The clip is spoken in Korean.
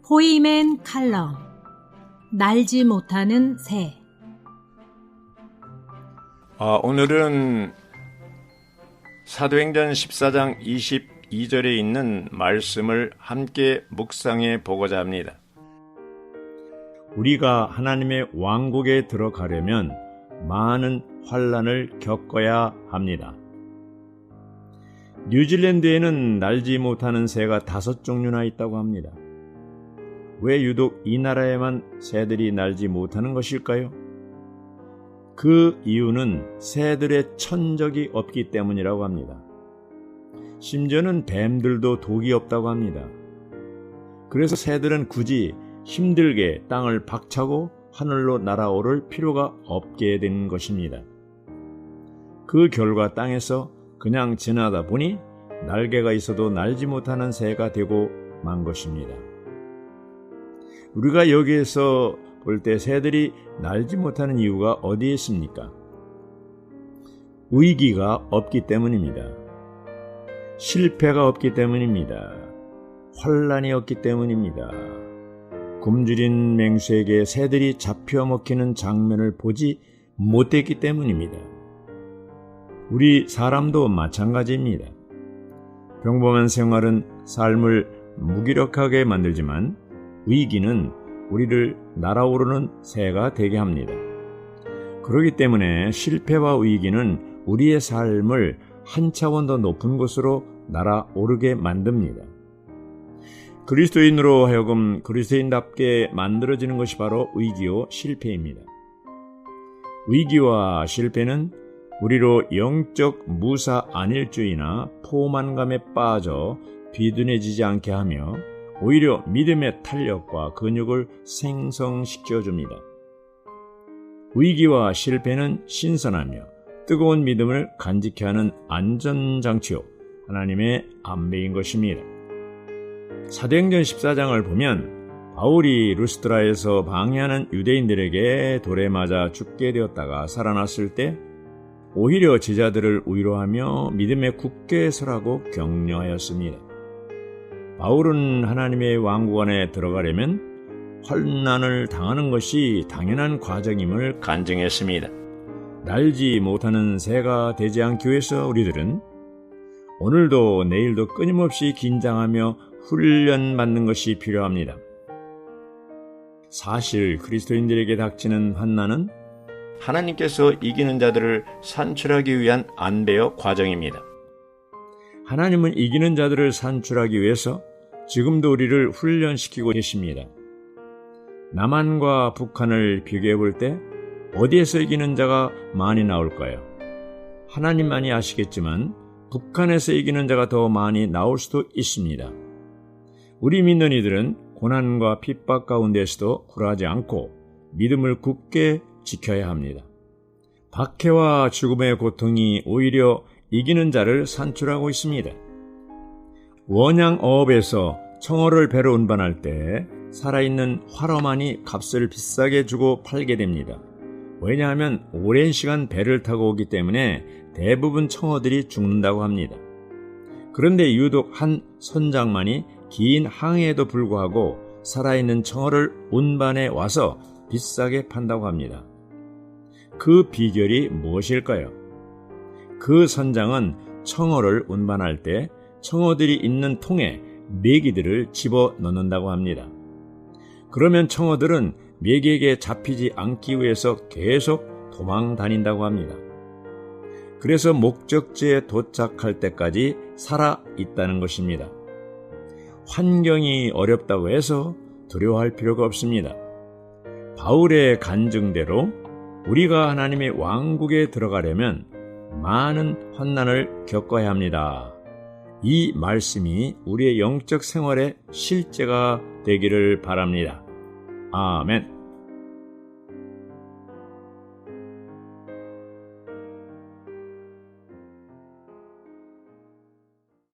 포이맨 칼럼 날지 못하는 새. 오늘은 사도행전 14장 22절에 있는 말씀을 함께 묵상해 보고자 합니다. 우리가 하나님의 왕국에 들어가려면 많은 환난을 겪어야 합니다. 뉴질랜드에는 날지 못하는 새가 5종류나 있다고 합니다. 왜 유독 이 나라에만 새들이 날지 못하는 것일까요? 그 이유는 새들의 천적이 없기 때문이라고 합니다. 심지어는 뱀들도 독이 없다고 합니다. 그래서 새들은 굳이 힘들게 땅을 박차고 하늘로 날아오를 필요가 없게 된 것입니다. 그 결과 땅에서 그냥 지나다 보니 날개가 있어도 날지 못하는 새가 되고 만 것입니다. 우리가 여기에서 볼 때 새들이 날지 못하는 이유가 어디에 있습니까? 위기가 없기 때문입니다. 실패가 없기 때문입니다. 환난이 없기 때문입니다. 굶주린 맹수에게 새들이 잡혀 먹히는 장면을 보지 못했기 때문입니다. 우리 사람도 마찬가지입니다. 평범한 생활은 삶을 무기력하게 만들지만 위기는 우리를 날아오르는 새가 되게 합니다. 그렇기 때문에 실패와 위기는 우리의 삶을 한 차원 더 높은 곳으로 날아오르게 만듭니다. 그리스도인으로 하여금 그리스도인답게 만들어지는 것이 바로 위기요 실패입니다. 위기와 실패는 우리로 영적 무사 안일주의나 포만감에 빠져 비둔해지지 않게 하며 오히려 믿음의 탄력과 근육을 생성시켜줍니다. 위기와 실패는 신선하며 뜨거운 믿음을 간직케 하는 안전장치요 하나님의 안배인 것입니다. 사도행전 14장을 보면 바울이 루스드라에서 방해하는 유대인들에게 돌에 맞아 죽게 되었다가 살아났을 때 오히려 제자들을 위로하며 믿음에 굳게 서라고 격려하였습니다. 바울은 하나님의 왕국 안에 들어가려면 환난을 당하는 것이 당연한 과정임을 간증했습니다. 날지 못하는 새가 되지 않기 위해서 우리들은 오늘도 내일도 끊임없이 긴장하며 훈련받는 것이 필요합니다. 사실 그리스도인들에게 닥치는 환난은 하나님께서 이기는 자들을 산출하기 위한 안배의 과정입니다. 하나님은 이기는 자들을 산출하기 위해서 지금도 우리를 훈련시키고 계십니다. 남한과 북한을 비교해 볼 때 어디에서 이기는 자가 많이 나올까요? 하나님만이 아시겠지만 북한에서 이기는 자가 더 많이 나올 수도 있습니다. 우리 믿는 이들은 고난과 핍박 가운데서도 굴하지 않고 믿음을 굳게 지켜야 합니다. 박해와 죽음의 고통이 오히려 이기는 자를 산출하고 있습니다. 원양어업에서 청어를 배로 운반할 때 살아있는 화로만이 값을 비싸게 주고 팔게 됩니다. 왜냐하면 오랜 시간 배를 타고 오기 때문에 대부분 청어들이 죽는다고 합니다. 그런데 유독 한 선장만이 긴 항해에도 불구하고 살아있는 청어를 운반해 와서 비싸게 판다고 합니다. 그 비결이 무엇일까요? 그 선장은 청어를 운반할 때 청어들이 있는 통에 메기들을 집어넣는다고 합니다. 그러면 청어들은 메기에게 잡히지 않기 위해서 계속 도망 다닌다고 합니다. 그래서 목적지에 도착할 때까지 살아 있다는 것입니다. 환경이 어렵다고 해서 두려워할 필요가 없습니다. 바울의 간증대로 우리가 하나님의 왕국에 들어가려면 많은 환난을 겪어야 합니다. 이 말씀이 우리의 영적 생활의 실제가 되기를 바랍니다. 아멘.